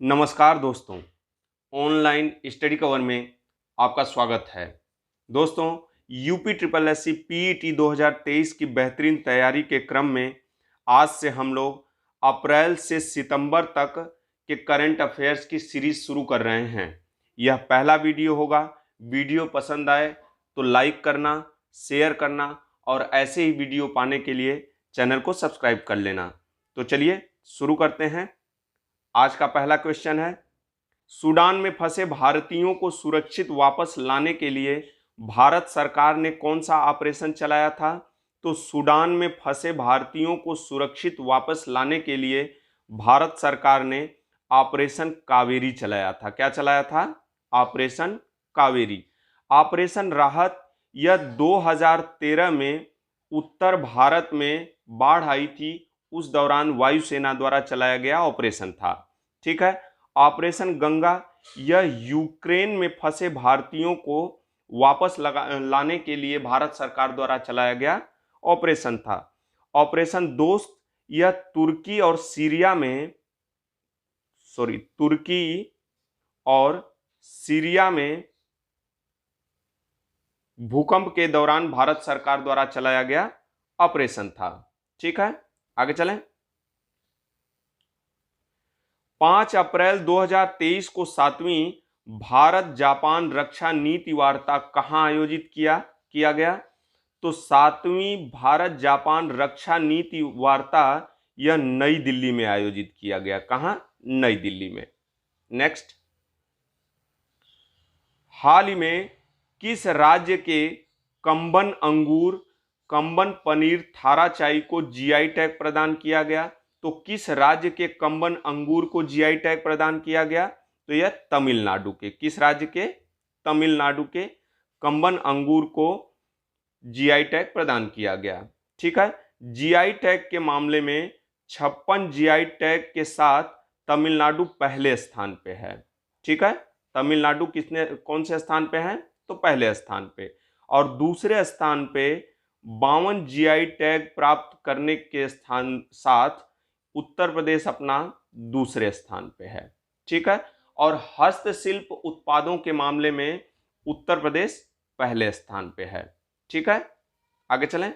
नमस्कार दोस्तों, online study cover में आपका स्वागत है। दोस्तों, UP triple S C PET 2023 की बेहतरीन तैयारी के क्रम में आज से हम लोग अप्रैल से सितंबर तक के करंट अफेयर्स की सीरीज शुरू कर रहे हैं। यह पहला वीडियो होगा। वीडियो पसंद आए तो लाइक करना, शेयर करना और ऐसे ही वीडियो पाने के लिए चैनल को सब्सक्राइब कर लेना। तो चलिए शुरू करते हैं। आज का पहला क्वेश्चन है, सूडान में फंसे भारतीयों को सुरक्षित वापस लाने के लिए भारत सरकार ने कौन सा ऑपरेशन चलाया था? तो सूडान में फंसे भारतीयों को सुरक्षित वापस लाने के लिए भारत सरकार ने ऑपरेशन कावेरी चलाया था। क्या चलाया था? ऑपरेशन कावेरी। ऑपरेशन राहत यह 2013 में उत्तर भारत में बाढ़ आई थी, उस दौरान वायुसेना द्वारा चलाया गया ऑपरेशन था। ठीक है। ऑपरेशन गंगा यह यूक्रेन में फंसे भारतीयों को वापस लाने के लिए भारत सरकार द्वारा चलाया गया ऑपरेशन था। ऑपरेशन दोस्त यह तुर्की और सीरिया में भूकंप के दौरान भारत सरकार द्वारा चलाया गया ऑपरेशन था। ठीक है, आगे चलें। 5 अप्रैल 2023 को 7वीं भारत जापान रक्षा नीति वार्ता कहां आयोजित किया गया? तो 7वीं भारत जापान रक्षा नीति वार्ता यह नई दिल्ली में आयोजित किया गया। कहां? नई दिल्ली में। नेक्स्ट, हाल ही में किस राज्य के कंबन अंगूर, कंबन पनीर, थारा चाई को जीआई टैग प्रदान किया गया? तो किस राज्य के कंबन अंगूर को जीआई टैग प्रदान किया गया? तो यह तमिलनाडु के। किस राज्य के? तमिलनाडु के कंबन अंगूर को जीआई टैग प्रदान किया गया। ठीक है। जीआई टैग के मामले में 56 जीआई टैग के साथ तमिलनाडु पहले स्थान पे है। ठीक है। तमिलनाडु कौन से स्थान पे है? तो पहले स्थान पे। और दूसरे स्थान पे 52 जीआई टैग प्राप्त करने के साथ उत्तर प्रदेश अपना दूसरे स्थान पे है। ठीक है। और हस्तशिल्प उत्पादों के मामले में उत्तर प्रदेश पहले स्थान पे है। ठीक है, आगे चलें।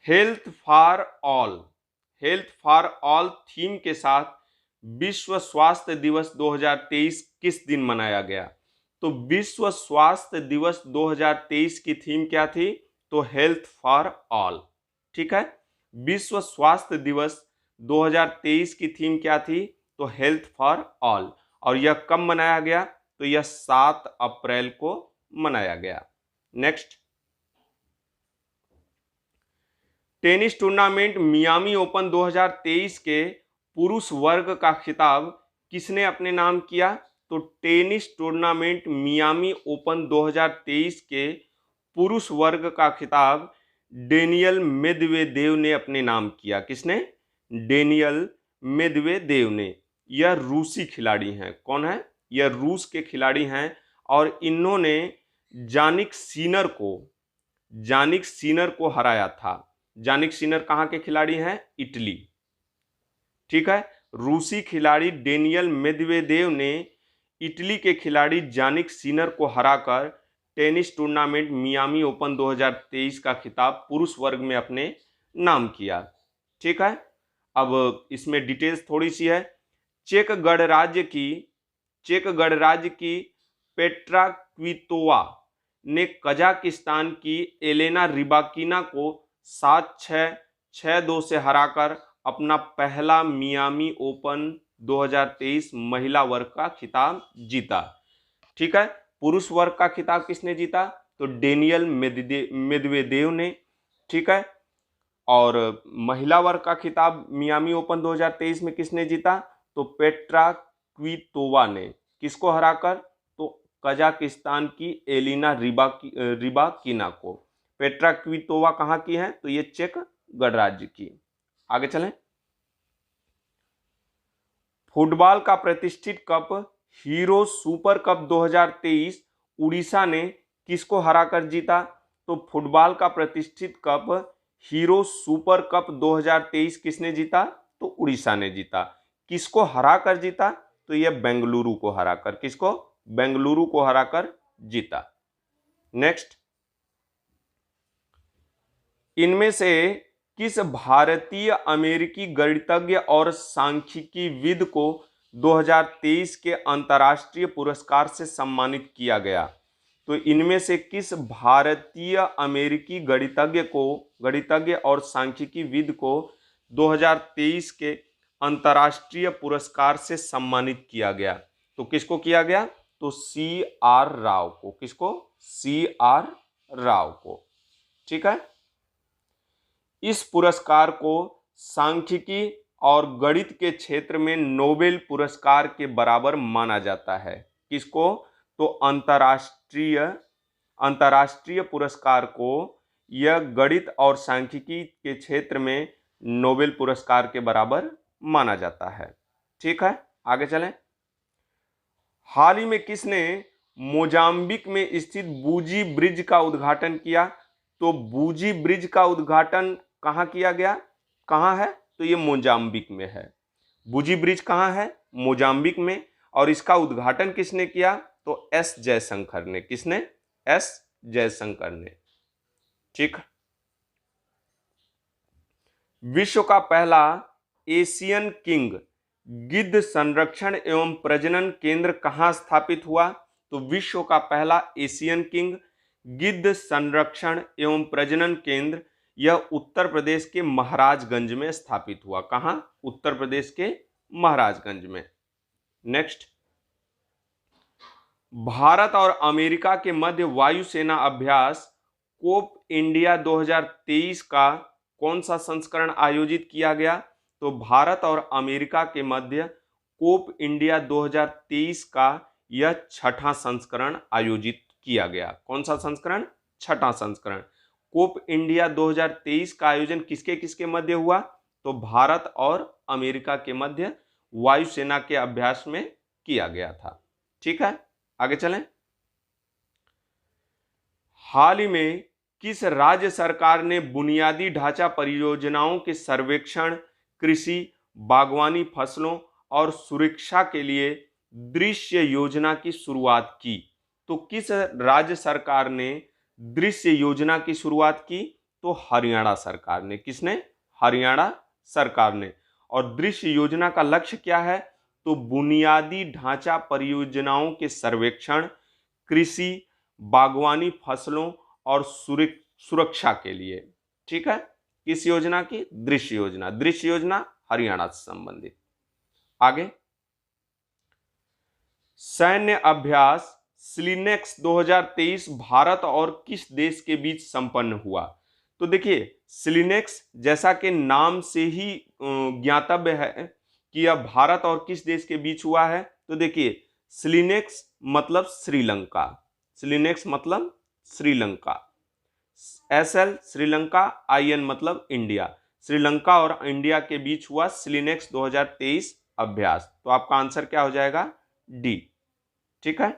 हेल्थ फॉर ऑल थीम के साथ विश्व स्वास्थ्य दिवस 2023 किस दिन मनाया गया? तो विश्व स्वास्थ्य दिवस 2023 की थीम क्या थी? तो हेल्थ फॉर ऑल। ठीक है। विश्व स्वास्थ्य दिवस 2023 की थीम क्या थी? तो हेल्थ फॉर ऑल। और यह कब मनाया गया? तो यह 7 अप्रैल को मनाया गया। Next, tennis tournament Miami open 2023 के पुरुष वर्ग का खिताब किसने अपने नाम किया? तो टेनिस टूर्नामेंट मियामी ओपन 2023 के पुरुष वर्ग का खिताब डेनियल मेदवेदेव ने अपने नाम किया। किसने? डेनियल मेदवेदेव ने। यह रूसी खिलाड़ी हैं। कौन है? यह रूस के खिलाड़ी हैं और इन्होंने जानिक सीनर को हराया था। जानिक सीनर कहां के खिलाड़ी हैं? इटली। ठीक है। रूसी खिलाड़ी डेनियल मेदवेदेव ने इटली के खिलाड़ी जानिक सीनर को हराकर टेनिस टूर्नामेंट मियामी ओपन 2023 का खिताब पुरुष वर्ग में अपने नाम किया। ठीक है। अब इसमें डिटेल्स थोड़ी सी है। चेक गणराज्य की पेट्रा क्वितोवा ने कजाकिस्तान की एलेना रिबाकिना को 7-6, 6-2 से हराकर अपना पहला मियामी ओपन 2023 महिला वर्ग का खिताब जीता। ठीक है। पुरुष वर्ग का खिताब किसने जीता? तो डेनियल मेदवेदेव ने। ठीक है। और महिला वर्ग का खिताब मियामी ओपन 2023 में किसने जीता? तो पेट्रा क्वितोवा ने। किसको हराकर? तो कजाकिस्तान की एलिना रिबाकिना को। पेट्रा क्वितोवा कहां की है? तो ये चेक गणराज्य की। आगे चलें। फुटबॉल का प्रतिष्ठित cup hero super cup 2023 Orissa ने किसको हराकर जीता? तो फुटबॉल का प्रतिष्ठित कप हीरो सुपर कप 2023 किसने जीता? तो उड़ीसा ने जीता। किसको हराकर जीता? तो यह बेंगलुरु को हराकर, किसको? बेंगलुरु को हराकर जीता। नेक्स्ट, इनमें से किस भारतीय अमेरिकी गणितज्ञ और सांख्यिकीविद को 2023 के अंतर्राष्ट्रीय पुरस्कार से सम्मानित किया गया? तो इनमें से किस भारतीय अमेरिकी गणितज्ञ और सांख्यिकीविद को 2023 के अंतर्राष्ट्रीय पुरस्कार से सम्मानित किया गया? तो किसको किया गया? तो CR राव को। किसको? CR राव को। ठीक है। इस पुरस्कार को सांख्यिकी और गणित के क्षेत्र में नोबेल पुरस्कार के बराबर माना जाता है। किसको? तो अंतर्राष्ट्रीय पुरस्कार को यह गणित और सांख्यिकी के क्षेत्र में नोबेल पुरस्कार के बराबर माना जाता है। ठीक है, आगे चलें। हाल ही में किसने मोजाम्बिक में स्थित बूजी ब्रिज का उद्घाटन किया? तो बूजी ब्रिज का उद्घाटन कहाँ किया गया? कहाँ है? तो ये मोजाम्बिक में है। बूजी ब्रिज कहाँ है? मोजाम्बिक में। और इसका उद्घाटन किसने किया? तो एस जयशंकर ने। किसने? एस जयशंकर ने। ठीक। विश्व का पहला एशियन किंग गिद्ध संरक्षण एवं प्रजनन केंद्र कहाँ स्थापित हुआ? तो विश्व का पहला एशियन किंग गिद्ध संरक्षण एवं प्रजनन केंद्र यह उत्तर प्रदेश के महाराजगंज में स्थापित हुआ। कहां? उत्तर प्रदेश के महाराजगंज में। नेक्स्ट, भारत और अमेरिका के मध्य वायुसेना अभ्यास कोप इंडिया 2023 का कौन सा संस्करण आयोजित किया गया? तो भारत और अमेरिका के मध्य कोप इंडिया 2023 का यह छठा संस्करण आयोजित किया गया। कौन सा संस्करण? छठा संस्करण। कोप इंडिया 2023 का आयोजन किसके किसके मध्य हुआ? तो भारत और अमेरिका के मध्य वायुसेना के अभ्यास में किया गया था। ठीक है, आगे चलें। हाल ही में किस राज्य सरकार ने बुनियादी ढांचा परियोजनाओं के सर्वेक्षण, कृषि, बागवानी, फसलों और सुरक्षा के लिए दृश्य योजना की शुरुआत की? तो किस राज्य सरकार ने दृश्य योजना की शुरुआत की? तो हरियाणा सरकार ने। किसने? हरियाणा सरकार ने। और दृश्य योजना का लक्ष्य क्या है? तो बुनियादी ढांचा परियोजनाओं के सर्वेक्षण, कृषि, बागवानी, फसलों और सुरक्षा के लिए। ठीक है, किस योजना की? दृश्य योजना। दृश्य योजना हरियाणा से संबंधित। आगे, सैन्य अभ्यास स्लिनेक्स 2023 भारत और किस देश के बीच संपन्न हुआ? तो देखिए, स्लिनेक्स जैसा कि नाम से ही ज्ञातव्य है कि यह भारत और किस देश के बीच हुआ है। तो देखिए, स्लिनेक्स मतलब श्रीलंका। स्लिनेक्स मतलब श्रीलंका। SL श्रीलंका, IN मतलब इंडिया। श्रीलंका और इंडिया के बीच हुआ स्लिनेक्स 2023 अभ्यास। तो आपका आंसर क्या हो जाएगा? D। ठीक है,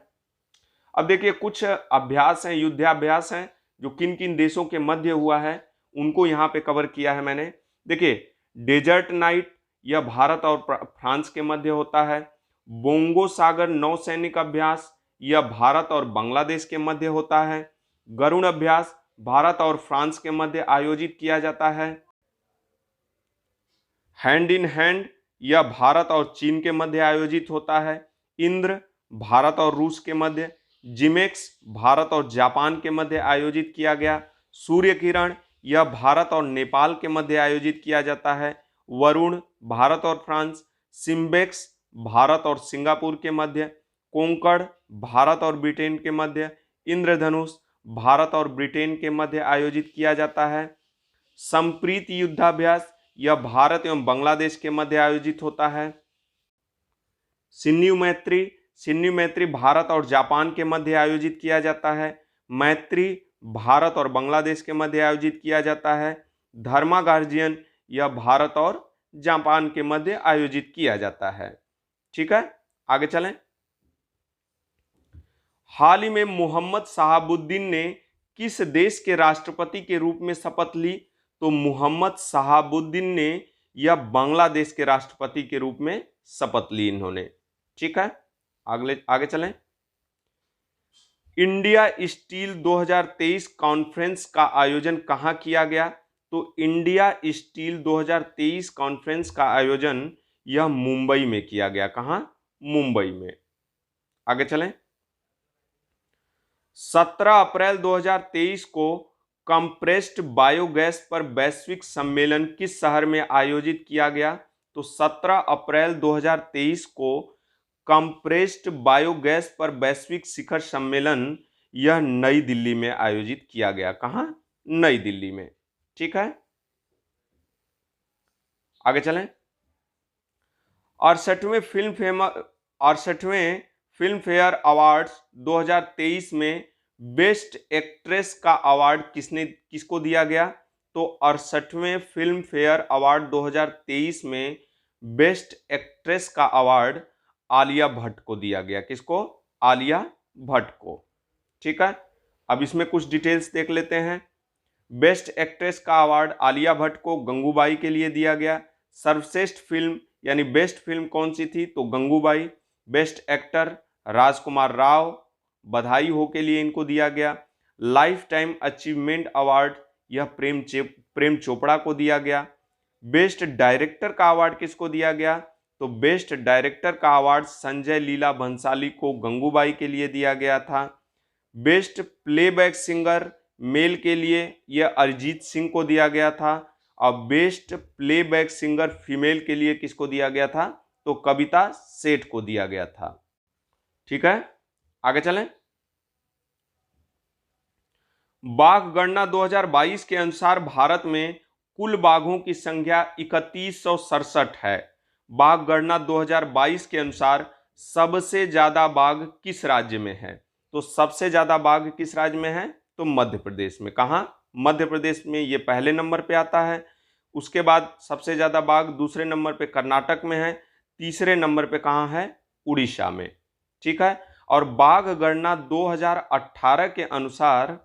अब देखिए कुछ अभ्यास हैं, युद्धाभ्यास हैं, जो किन किन देशों के मध्य हुआ है उनको यहां पे कवर किया है मैंने। देखिए, डेजर्ट नाइट यह भारत और फ्रांस के मध्य होता है। बोंगो सागर नौसैनिक अभ्यास यह भारत और बांग्लादेश के मध्य होता है। गरुण अभ्यास भारत और फ्रांस के मध्य आयोजित किया जाता है। हैंड इन हैंड यह भारत और चीन के मध्य आयोजित होता है। इंद्र भारत और रूस के मध्य। जिमेक्स भारत और जापान के मध्य आयोजित किया गया। सूर्य किरण यह भारत और नेपाल के मध्य आयोजित किया जाता है। वरुण भारत और फ्रांस। सिम्बेक्स भारत और सिंगापुर के मध्य। कोंकण भारत और ब्रिटेन के मध्य। इंद्रधनुष भारत और ब्रिटेन के मध्य आयोजित किया जाता है। संप्रीति युद्धाभ्यास यह भारत एवं बांग्लादेश के मध्य आयोजित होता है। सिन्यू मैत्री भारत और जापान के मध्य आयोजित किया जाता है। मैत्री भारत और बांग्लादेश के मध्य आयोजित किया जाता है। धर्मा गार्जियन यह भारत और जापान के मध्य आयोजित किया जाता है। ठीक है, आगे चलें। हाल ही में मोहम्मद शहाबुद्दीन ने किस देश के राष्ट्रपति के रूप में शपथ ली? तो मोहम्मद शहाबुद्दीन ने या बांग्लादेश के राष्ट्रपति के रूप में शपथ ली इन्होंने। ठीक है, आगे चलें। इंडिया स्टील 2023 कॉन्फ्रेंस का आयोजन कहाँ किया गया? तो इंडिया स्टील 2023 कॉन्फ्रेंस का आयोजन यह मुंबई में किया गया। कहाँ? मुंबई में। आगे चलें। 17 अप्रैल 2023 को कंप्रेस्ड बायोगैस पर वैश्विक सम्मेलन किस शहर में आयोजित किया गया? तो 17 अप्रैल 2023 को कंप्रेस्ड बायोगैस पर वैश्विक शिखर सम्मेलन यह नई दिल्ली में आयोजित किया गया। कहां? नई दिल्ली में। ठीक है, आगे चलें। 68वें फिल्म फेयर अवार्ड्स 2023 में बेस्ट एक्ट्रेस का अवार्ड किसको दिया गया? तो 68वें फिल्म फेयर अवार्ड 2023 में बेस्ट एक्ट्रेस का अवार्ड आलिया भट्ट को दिया गया। किसको? आलिया भट्ट को। ठीक है, अब इसमें कुछ डिटेल्स देख लेते हैं। बेस्ट एक्ट्रेस का अवार्ड आलिया भट्ट को गंगूबाई के लिए दिया गया। सर्वश्रेष्ठ फिल्म यानी बेस्ट फिल्म कौन सी थी? तो गंगूबाई। बेस्ट एक्टर राजकुमार राव, बधाई हो के लिए इनको दिया गया। लाइफ टाइम अचीवमेंट अवार्ड यह प्रेम चोपड़ा को दिया गया। बेस्ट डायरेक्टर का अवार्ड किसको दिया गया? तो बेस्ट डायरेक्टर का अवार्ड संजय लीला भंसाली को गंगूबाई के लिए दिया गया था। बेस्ट प्लेबैक सिंगर मेल के लिए यह अरिजीत सिंह को दिया गया था। और बेस्ट प्लेबैक सिंगर फीमेल के लिए किसको दिया गया था? तो कविता सेठ को दिया गया था। ठीक है, आगे चलें। बाघ गणना 2022 के अनुसार भारत में कुल बाघों की संख्या 3167 है। बाघ गणना 2022 के अनुसार सबसे ज्यादा बाघ किस राज्य में है? तो सबसे ज्यादा बाघ किस राज्य में है? तो मध्य प्रदेश में। कहां? मध्य प्रदेश में ये पहले नंबर पे आता है। उसके बाद सबसे ज्यादा बाघ दूसरे नंबर पे कर्नाटक में है। तीसरे नंबर पे कहां है? उड़ीसा में। ठीक है, और बाघ गणना 2018 के अनुसार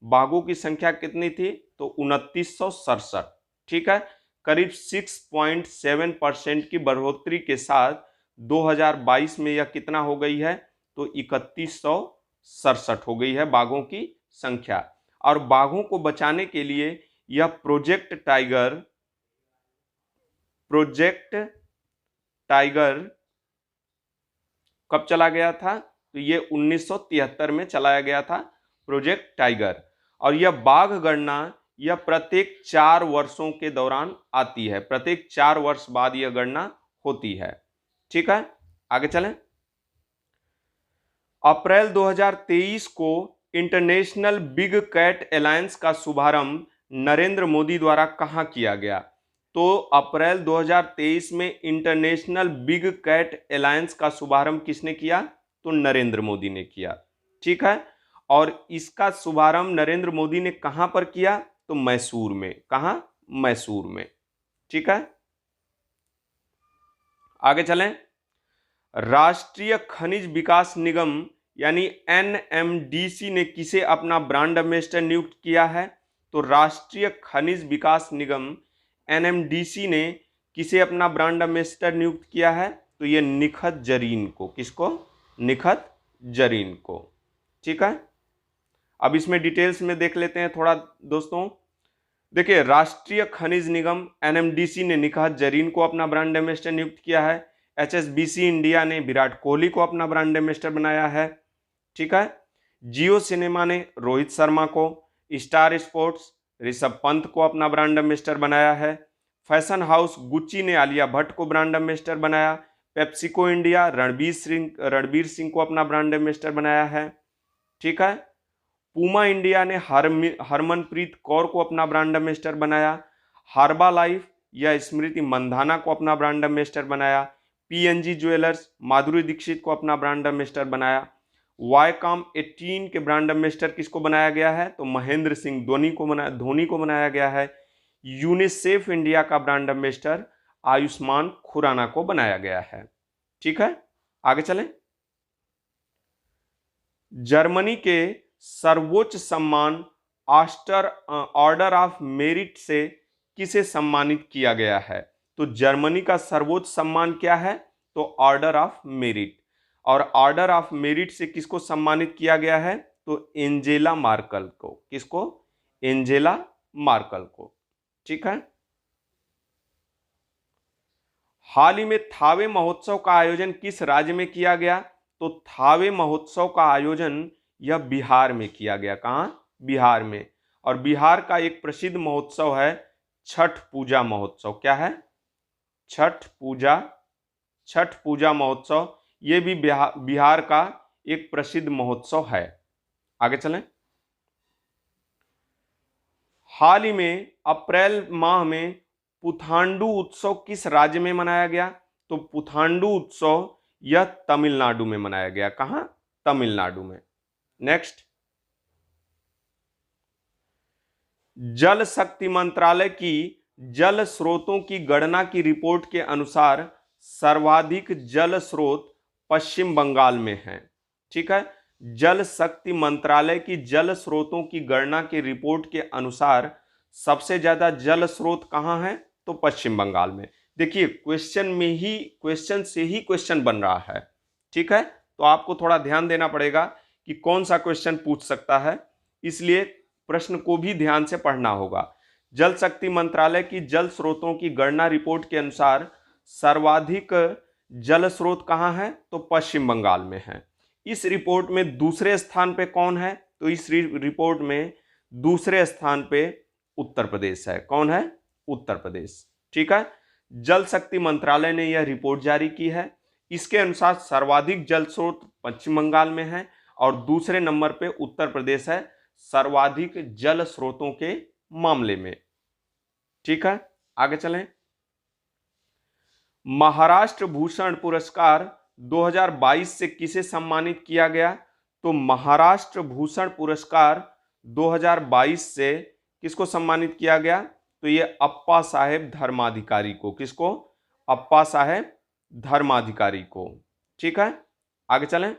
बाघों की संख्या कितनी थी? तो 2967। ठीक है, करीब 6.7% की बढ़ोतरी के साथ 2022 में यह कितना हो गई है? तो 3167 हो गई है बाघों की संख्या। और बाघों को बचाने के लिए यह प्रोजेक्ट टाइगर कब चला गया था? तो ये 1973 में चलाया गया था प्रोजेक्ट टाइगर। और यह बाघ गणना यह प्रत्येक 4 वर्षों के दौरान आती है। प्रत्येक 4 वर्ष बाद यह गणना होती है। ठीक है, आगे चलें। अप्रैल 2023 को इंटरनेशनल बिग कैट अलायंस का शुभारंभ नरेंद्र मोदी द्वारा कहां किया गया? तो अप्रैल 2023 में इंटरनेशनल बिग कैट अलायंस का शुभारंभ किसने किया? तो नरेंद्र मोदी ने किया। ठीक है, और इसका शुभारंभ नरेंद्र मोदी ने कहां पर किया? तो मैसूर में। कहां? मैसूर में। ठीक है, आगे चलें। राष्ट्रीय खनिज विकास निगम यानी एनएमडीसी ने किसे अपना ब्रांड एम्बेसडर नियुक्त किया है? तो राष्ट्रीय खनिज विकास निगम एनएमडीसी ने किसे अपना ब्रांड एम्बेसडर नियुक्त किया है? तो ये निखत जरीन को। किसको? निखत जरीन को। ठीक है, अब इसमें डिटेल्स में देख लेते हैं थोड़ा दोस्तों। देखिए, राष्ट्रीय खनिज निगम एनएमडीसी ने निखत जरीन को अपना ब्रांड एम्बेसडर नियुक्त किया है। एचएसबीसी इंडिया ने विराट कोहली को अपना ब्रांड एम्बेसडर बनाया है। ठीक है, जियो सिनेमा ने रोहित शर्मा को, स्टार स्पोर्ट्स ऋषभ पंत को अपना ब्रांड एम्बेसडर बनाया है। फैशन हाउस गुच्ची ने आलिया भट्ट को ब्रांड एम्बेसडर बनाया। पेप्सिको इंडिया रणबीर सिंह को अपना ब्रांड एम्बेसडर बनाया है। ठीक है, पूमा इंडिया ने हरमनप्रीत कौर को अपना ब्रांड एम्बेसडर बनाया। हार्बा लाइफ या स्मृति मंधाना को अपना ब्रांड एम्बेसडर बनाया। पीएनजी ज्वेलर्स माधुरी दीक्षित को अपना ब्रांड एम्बेसडर बनाया। वाईकॉम 18 के ब्रांड एम्बेसडर किसको बनाया गया है? तो महेंद्र सिंह धोनी को बनाया गया है। यूनिसेफ इंडिया का ब्रांड एम्बेसडर आयुष्मान खुराना को बनाया गया है। ठीक है, आगे चलें। जर्मनी के सर्वोच्च सम्मान ऑर्डर ऑफ मेरिट से किसे सम्मानित किया गया है? तो जर्मनी का सर्वोच्च सम्मान क्या है? तो ऑर्डर ऑफ मेरिट। और ऑर्डर ऑफ मेरिट से किसको सम्मानित किया गया है? तो एंजेला मार्कल को। किसको? एंजेला मार्कल को। ठीक है। हाल ही में थावे महोत्सव का आयोजन किस राज्य में किया गया? तो थावे महोत्सव का आयोजन यह बिहार में किया गया। कहां? बिहार में। और बिहार का एक प्रसिद्ध महोत्सव है छठ पूजा महोत्सव। क्या है? छठ पूजा। छठ पूजा महोत्सव ये भी बिहार का एक प्रसिद्ध महोत्सव है। आगे चलें। हाल ही में अप्रैल माह में पुथांडु उत्सव किस राज्य में मनाया गया? तो पुथांडु उत्सव यह तमिलनाडु में मनाया गया। कहां? तमिलनाडु में। नेक्स्ट, जल शक्ति मंत्रालय की जल स्रोतों की गणना की रिपोर्ट के अनुसार सर्वाधिक जल स्रोत पश्चिम बंगाल में हैं। ठीक है। जल शक्ति मंत्रालय की जल स्रोतों की गणना की रिपोर्ट के अनुसार सबसे ज्यादा जल स्रोत कहां है? तो पश्चिम बंगाल में। देखिए क्वेश्चन से ही क्वेश्चन बन रहा है। ठीक है। तो आपको थोड़ा ध्यान देना पड़ेगा कि कौन सा क्वेश्चन पूछ सकता है, इसलिए प्रश्न को भी ध्यान से पढ़ना होगा। जल शक्ति मंत्रालय की जल स्रोतों की गणना रिपोर्ट के अनुसार सर्वाधिक जल स्रोत कहां है? तो पश्चिम बंगाल में है। इस रिपोर्ट में दूसरे स्थान पे कौन है? तो इस रिपोर्ट में दूसरे स्थान पे उत्तर प्रदेश है। कौन है? उत्तर प्रदेश। ठीक है। जल शक्ति मंत्रालय ने यह रिपोर्ट जारी की है। इसके अनुसार सर्वाधिक जल स्रोत पश्चिम बंगाल में है और दूसरे नंबर पे उत्तर प्रदेश है सर्वाधिक जल स्रोतों के मामले में। ठीक है। आगे चलें। महाराष्ट्र भूषण पुरस्कार 2022 से किसे सम्मानित किया गया? तो महाराष्ट्र भूषण पुरस्कार 2022 से किसको सम्मानित किया गया? तो ये अप्पा साहेब धर्माधिकारी को। किसको? अप्पा साहेब धर्माधिकारी को। ठीक है। आगे चलें।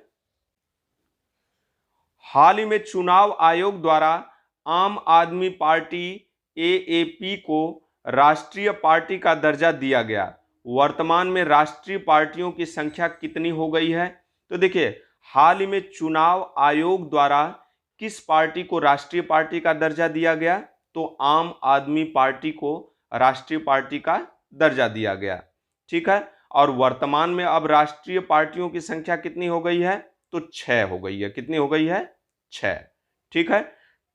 हाल ही में चुनाव आयोग द्वारा आम आदमी पार्टी एएपी को राष्ट्रीय पार्टी का दर्जा दिया गया। वर्तमान में राष्ट्रीय पार्टियों की संख्या कितनी हो गई है? तो देखिए, हाल ही में चुनाव आयोग द्वारा किस पार्टी को राष्ट्रीय पार्टी का दर्जा दिया गया? तो आम आदमी पार्टी को राष्ट्रीय पार्टी का दर्जा दिया गया। ठीक है। और वर्तमान में अब राष्ट्रीय पार्टियों की संख्या कितनी हो गई है? तो 6 हो गई है। कितनी हो गई है? 6। ठीक है।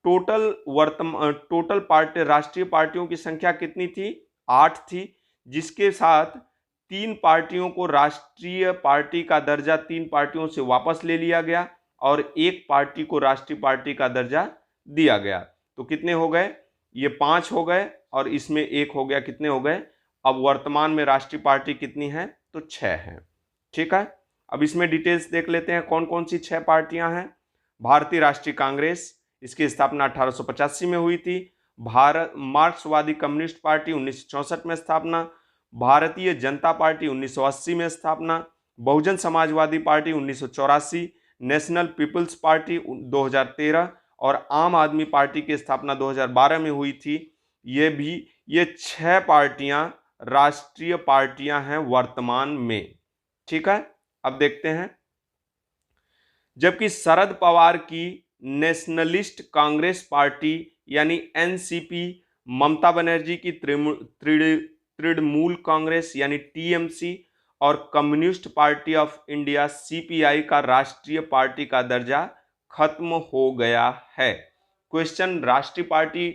टोटल पार्टी राष्ट्रीय पार्टियों की संख्या कितनी थी? 8 थी, जिसके साथ 3 पार्टियों को राष्ट्रीय पार्टी का दर्जा 3 पार्टियों से वापस ले लिया गया और एक पार्टी को राष्ट्रीय पार्टी का दर्जा दिया गया। तो कितने हो गए? ये 5 हो गए और इसमें 1 हो गया। कितने हो गए? अब वर्तमान में राष्ट्रीय पार्टी कितनी है? तो 6 है। ठीक है। अब इसमें डिटेल्स देख लेते हैं कौन कौन सी 6 पार्टियां हैं। भारतीय राष्ट्रीय कांग्रेस, इसकी स्थापना 1885 में हुई थी। भारत मार्क्सवादी कम्युनिस्ट पार्टी 1964 में स्थापना। भारतीय जनता पार्टी 1980 में स्थापना। Bahujan Samajwadi Party 1984। National People's Party 2013 और आम आदमी पार्टी की स्थापना 2012 में हुई थी। ये 6 पार्टियां राष्ट्रीय पार्टियां हैं वर्तमान में। ठीक है। अब देखते हैं। जबकि शरद पवार की नेशनलिस्ट कांग्रेस पार्टी यानी एनसीपी, ममता बनर्जी की तृणमूल कांग्रेस यानी टीएमसी और communist party of India CPI का राष्ट्रीय पार्टी का दर्जा खत्म हो गया है। क्वेश्चन राष्ट्रीय पार्टी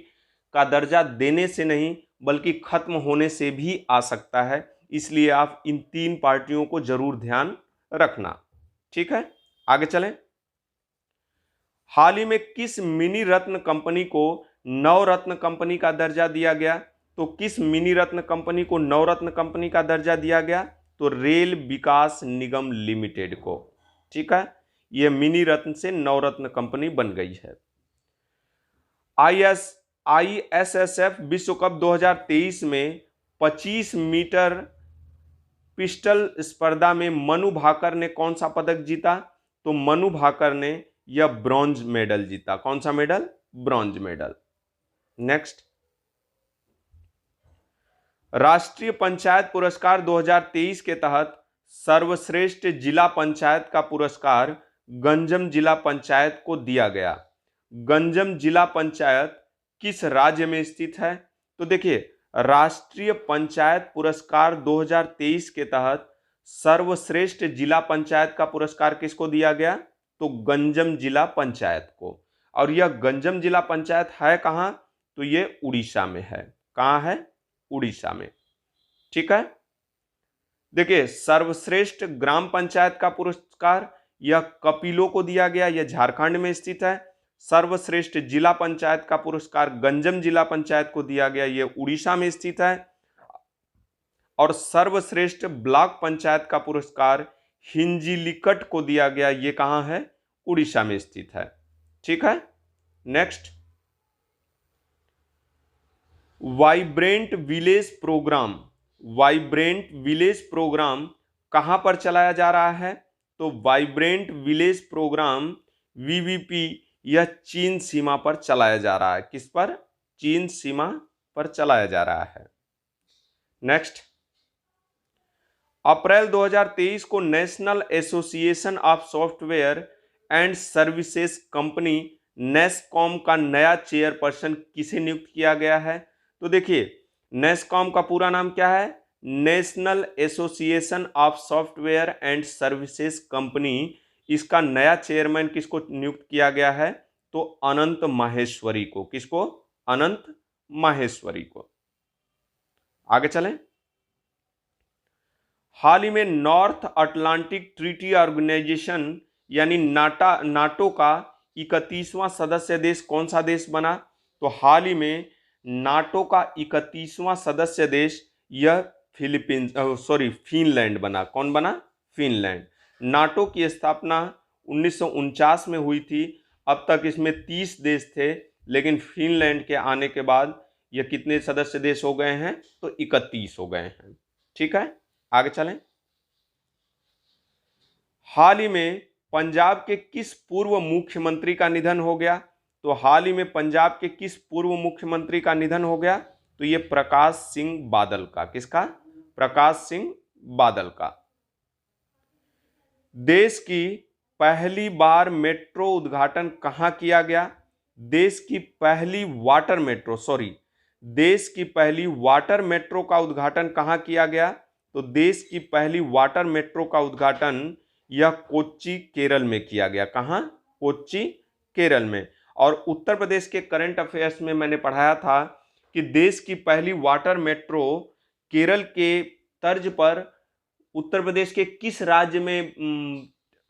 का दर्जा देने से नहीं बल्कि खत्म होने से भी आ सकता है, इसलिए आप इन 3 पार्टियों को जरूर ध्यान रखना। ठीक है। आगे चलें। हाल ही में किस मिनी रत्न कंपनी को नवरत्न कंपनी का दर्जा दिया गया? तो किस मिनी रत्न कंपनी को नवरत्न कंपनी का दर्जा दिया गया? तो रेल विकास निगम लिमिटेड को। ठीक है। यह मिनी रत्न से नवरत्न कंपनी बन गई है। आईएसएसएफ विश्व कप 2023 में 25 मीटर पिस्टल स्पर्धा में मनु भाकर ने कौन सा पदक जीता? तो मनु भाकर ने यह ब्रॉन्ज मेडल जीता। कौन सा मेडल? Bronze medal. नेक्स्ट, राष्ट्रीय पंचायत पुरस्कार 2023 के तहत सर्वश्रेष्ठ जिला पंचायत का पुरस्कार गंजम जिला पंचायत को दिया गया। गंजम जिला पंचायत किस राज्य में स्थित है? तो देखिए, राष्ट्रीय पंचायत पुरस्कार 2023 के तहत सर्वश्रेष्ठ जिला पंचायत का पुरस्कार किसको दिया गया? तो गंजम जिला पंचायत को। और यह गंजम जिला पंचायत है कहां? तो यह उड़ीसा में है। कहां है? उड़ीसा में। ठीक है। देखिए, सर्वश्रेष्ठ ग्राम पंचायत का पुरस्कार यह कपिलो को दिया गया, यह झारखंड में स्थित है। सर्वश्रेष्ठ जिला पंचायत का पुरस्कार गंजम जिला पंचायत को दिया गया, यह उड़ीसा में स्थित है। और सर्वश्रेष्ठ ब्लॉक पंचायत का पुरस्कार हिंजिलिकट को दिया गया, यह कहां है? उड़ीसा में स्थित है। ठीक है। Next, vibrant village programme. Vibrant village programme कहां पर चलाया जा रहा है? तो वाइब्रेंट विलेज प्रोग्राम वीवीपी यह चीन सीमा पर चलाया जा रहा है। किस पर? चीन सीमा पर चलाया जा रहा है। नेक्स्ट, अप्रैल 2023 को national association of software and services company NASSCOM का नया चेयरपर्सन किसे नियुक्त किया गया है? तो देखिए, नेस्कॉम का पूरा नाम क्या है? National association of software and services company. इसका नया चेयरमैन किसको नियुक्त किया गया है? तो अनंत माहेश्वरी को। किसको? अनंत माहेश्वरी को। आगे चलें। हाल ही में नॉर्थ अटलांटिक ट्रीटी ऑर्गेनाइजेशन यानी नाटो का 31वां सदस्य देश कौन सा देश बना? तो हाल ही में नाटो का 31वां सदस्य देश यह फिनलैंड बना। कौन बना? फिनलैंड। नाटो की स्थापना 1949 में हुई थी। अब तक इसमें 30 देश थे, लेकिन फिनलैंड के आने के बाद यह कितने सदस्य देश हो गए हैं? तो 31 हो गए हैं। ठीक है। आगे चलें। हाल ही में पंजाब के किस पूर्व मुख्यमंत्री का निधन हो गया? तो हाल ही में पंजाब के किस पूर्व मुख्यमंत्री का निधन हो गया? तो ये प्रकाश सिंह बादल का। किसका? प्रकाश सिंह बादल का। देश की पहली बार मेट्रो उद्घाटन कहां किया गया? देश की पहली वाटर मेट्रो का उद्घाटन कहां किया गया? तो देश की पहली वाटर मेट्रो का उद्घाटन यह कोच्चि केरल में किया गया। कहां? कोच्चि केरल में। और उत्तर प्रदेश के करंट अफेयर्स में मैंने पढ़ाया था कि देश की पहली वाटर मेट्रो केरल के तर्ज पर उत्तर प्रदेश के किस राज्य में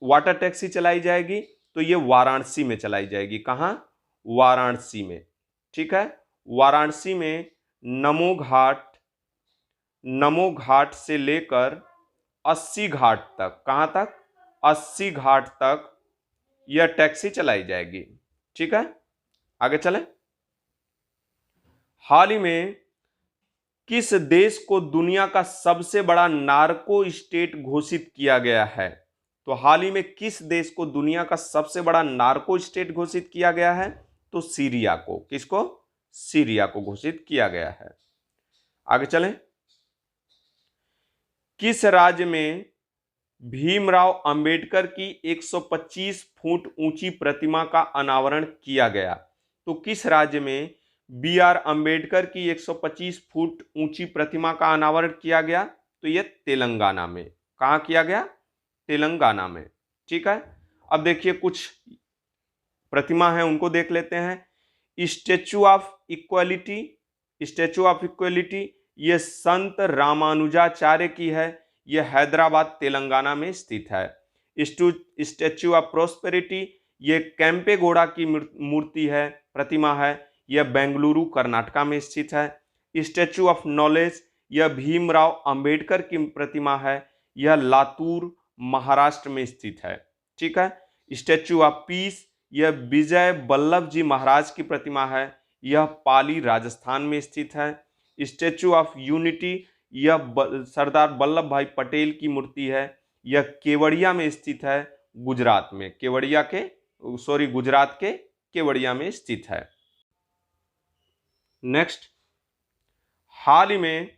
वाटर टैक्सी चलाई जाएगी? तो ये वाराणसी में चलाई जाएगी। कहां? वाराणसी में। ठीक है। वाराणसी में नमो घाट से लेकर 80 घाट तक। कहां तक? 80 घाट तक यह टैक्सी चलाई जाएगी। ठीक है। आगे चलें। हाल ही में किस देश को दुनिया का सबसे बड़ा नार्को स्टेट घोषित किया गया है? तो हाल ही में किस देश को दुनिया का सबसे बड़ा नार्को स्टेट घोषित किया गया है? तो सीरिया को। किसको? सीरिया को घोषित किया गया है। आगे चलें। किस राज्य में भीमराव अंबेडकर की 125 फुट ऊंची प्रतिमा का अनावरण किया गया? तो किस राज्य में बी.आर. अंबेडकर की 125 फुट ऊंची प्रतिमा का अनावरण किया गया? तो यह तेलंगाना में। कहां किया गया? तेलंगाना में। ठीक है। अब देखिए, कुछ प्रतिमा है उनको देख लेते हैं। स्टैचू ऑफ इक्वलिटी यह संत रामानुजाचार्य की है। यह हैदराबाद तेलंगाना में स्थित है। स्टैचू ऑफ प्रोस्पेरिटी यह केम्पेगौड़ा की मूर्ति है, प्रतिमा है। यह बेंगलुरु कर्नाटका में स्थित है। स्टैचू ऑफ नॉलेज यह भीमराव अंबेडकर की प्रतिमा है। यह लातूर महाराष्ट्र में स्थित है। ठीक है। स्टैचू ऑफ पीस यह विजय वल्लभ जी महाराज की प्रतिमा है। यह पाली राजस्थान में स्थित है। स्टैचू ऑफ यूनिटी यह सरदार वल्लभ भाई पटेल की मूर्ति है। यह केवड़िया में स्थित है, गुजरात में। गुजरात के केवड़िया में स्थित है। नेक्स्ट, हाल ही में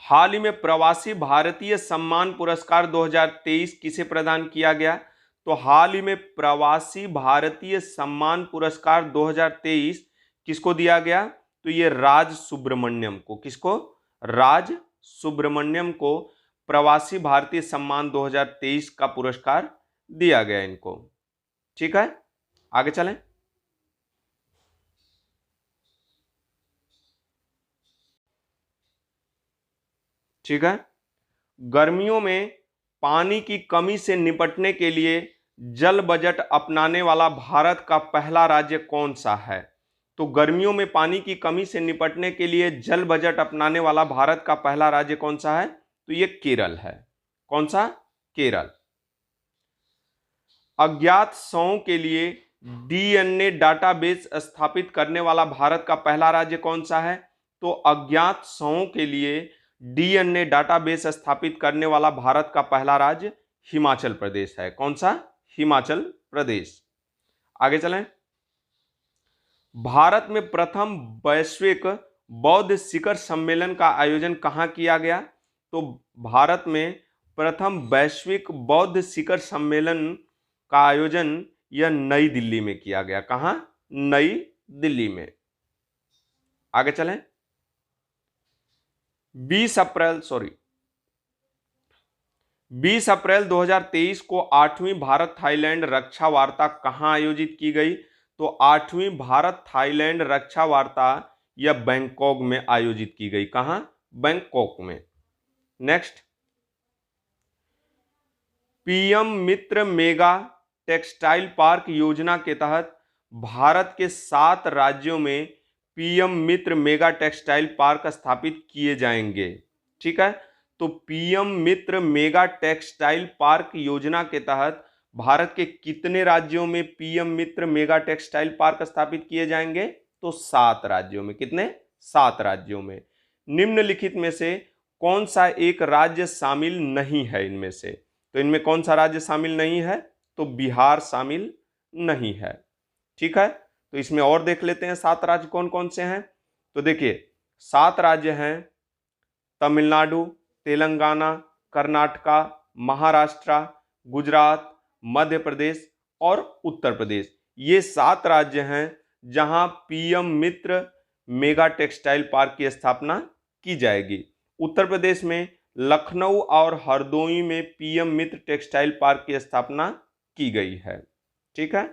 हाल ही में प्रवासी भारतीय सम्मान पुरस्कार 2023 किसे प्रदान किया गया? तो हाल ही में प्रवासी भारतीय सम्मान पुरस्कार 2023 किसको दिया गया? तो ये राज सुब्रमण्यम को। किसको? राज सुब्रमण्यम को प्रवासी भारतीय सम्मान 2023 का पुरस्कार दिया गया इनको। ठीक है, आगे चलें। ठीक है, गर्मियों में पानी की कमी से निपटने के लिए जल बजट अपनाने वाला भारत का पहला राज्य कौन सा है? तो गर्मियों में पानी की कमी से निपटने के लिए जल बजट अपनाने वाला भारत का पहला राज्य कौन सा है? तो ये केरल है। कौन सा? केरल। अज्ञात शवों के लिए डीएनए डाटाबेस स्थापित करने वाला भारत का पहला राज्य कौन सा है? तो अज्ञात शवों के लिए डीएनए डाटाबेस स्थापित करने वाला भारत का पहला राज्य हिमाचल प्रदेश है। कौन सा? हिमाचल प्रदेश। आगे चलें। भारत में प्रथम वैश्विक बौद्ध शिखर सम्मेलन का आयोजन कहां किया गया? तो भारत में प्रथम वैश्विक बौद्ध शिखर सम्मेलन का आयोजन यह नई दिल्ली में किया गया। कहां? नई दिल्ली में। आगे चलें। 20 अप्रैल 2023 को 8वीं भारत थाईलैंड रक्षा वार्ता कहां आयोजित की गई? तो 8वीं भारत थाईलैंड रक्षा वार्ता यह बैंकॉक में आयोजित की गई। कहां? बैंकॉक में। नेक्स्ट, पीएम मित्र मेगा टेक्सटाइल पार्क योजना के तहत भारत के 7 राज्यों में पीएम मित्र मेगा टेक्सटाइल पार्क स्थापित किए जाएंगे। ठीक है, तो पीएम मित्र मेगा टेक्सटाइल पार्क योजना के तहत भारत के कितने राज्यों में पीएम मित्र मेगा टेक्सटाइल पार्क स्थापित किए जाएंगे? तो 7 राज्यों में। कितने? 7 राज्यों में। निम्नलिखित में से कौन सा एक राज्य शामिल नहीं है इनमें से? तो इनमें कौन सा राज्य शामिल नहीं है? तो बिहार शामिल नहीं है। ठीक है, तो इसमें और देख लेते हैं 7 राज्य कौन कौन से हैं। तो देखिए 7 राज्य हैं तमिलनाडु, तेलंगाना, कर्नाटका, महाराष्ट्र, गुजरात, मध्य प्रदेश और उत्तर प्रदेश। ये 7 राज्य हैं जहां पीएम मित्र मेगा टेक्सटाइल पार्क की स्थापना की जाएगी। उत्तर प्रदेश में लखनऊ और हरदोई में पीएम मित्र टेक्सटाइल पार्क की स्थापना की गई है। ठीक है,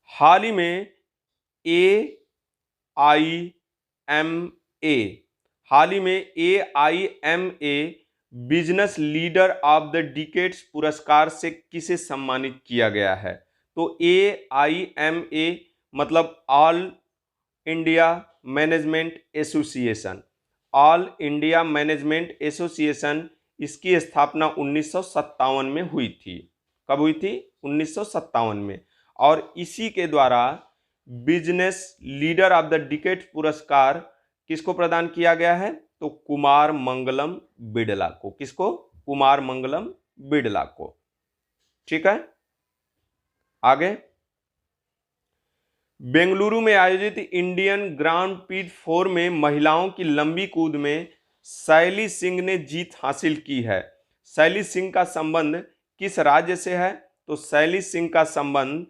हाल ही में AIMA business leader of the decades पुरस्कार से किसे सम्मानित किया गया है? तो AIMA मतलब all India management association. All India management association, इसकी स्थापना 1957 में हुई थी। कब हुई थी? 1957 में। और इसी के द्वारा business leader of the decade पुरस्कार किसको प्रदान किया गया है? तो कुमार मंगलम बिड़ला को। किसको? कुमार मंगलम बिड़ला को। ठीक है, आगे। बेंगलुरु में आयोजित इंडियन ग्रांड प्रिक्स 4 में महिलाओं की लंबी कूद में शैली सिंह ने जीत हासिल की है। शैली सिंह का संबंध किस राज्य से है? तो शैली सिंह का संबंध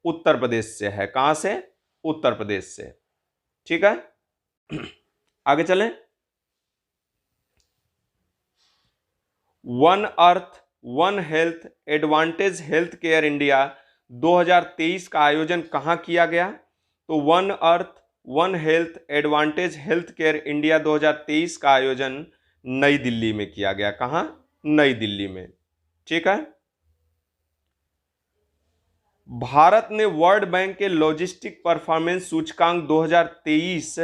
उत्तर प्रदेश से है। कहां से? उत्तर प्रदेश से। ठीक है, आगे चलें। One earth one health advantage health care India 2023 का आयोजन कहां किया गया? तो one earth one health advantage health care India 2023 का आयोजन नई दिल्ली में किया गया। कहां? नई दिल्ली में। ठीक है, भारत ने वर्ल्ड बैंक के लॉजिस्टिक परफॉर्मेंस सूचकांक 2023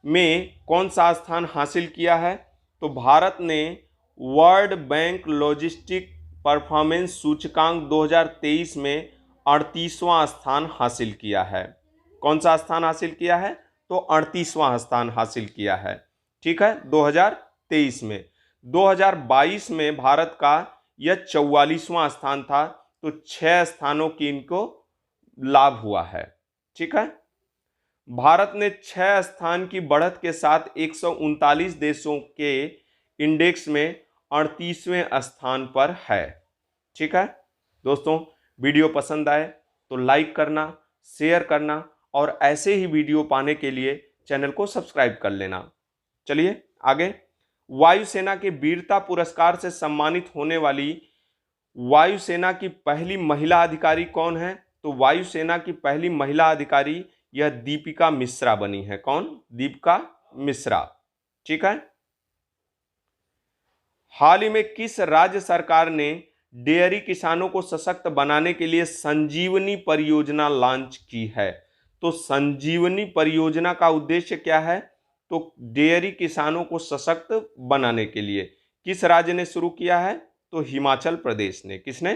में कौन सा स्थान हासिल किया है? तो भारत ने वर्ल्ड बैंक लॉजिस्टिक परफॉर्मेंस सूचकांक 2023 में 38वां स्थान हासिल किया है। कौन सा स्थान हासिल किया है? तो 38वां स्थान हासिल किया है। ठीक है, 2023 में। 2022 में भारत का यह 44वां स्थान था, तो 6 स्थानों की इनको लाभ हुआ है। ठीक है, भारत ने 6 स्थान की बढ़त के साथ 139 देशों के इंडेक्स में 38वें स्थान पर है। ठीक है दोस्तों, वीडियो पसंद आए तो लाइक करना, शेयर करना और ऐसे ही वीडियो पाने के लिए चैनल को सब्सक्राइब कर लेना। चलिए आगे। वायुसेना के वीरता पुरस्कार से सम्मानित होने वाली वायुसेना की पहली महिला अधिकारी कौन है? तो वायुसेना की पहली महिला अधिकारी यह दीपिका मिश्रा बनी है। कौन? दीपिका मिश्रा। ठीक है। हाल ही में किस राज्य सरकार ने डेयरी किसानों को सशक्त बनाने के लिए संजीवनी परियोजना लॉन्च की है? तो संजीवनी परियोजना का उद्देश्य क्या है? तो डेयरी किसानों को सशक्त बनाने के लिए किस राज्य ने शुरू किया है? तो हिमाचल प्रदेश ने। किसने?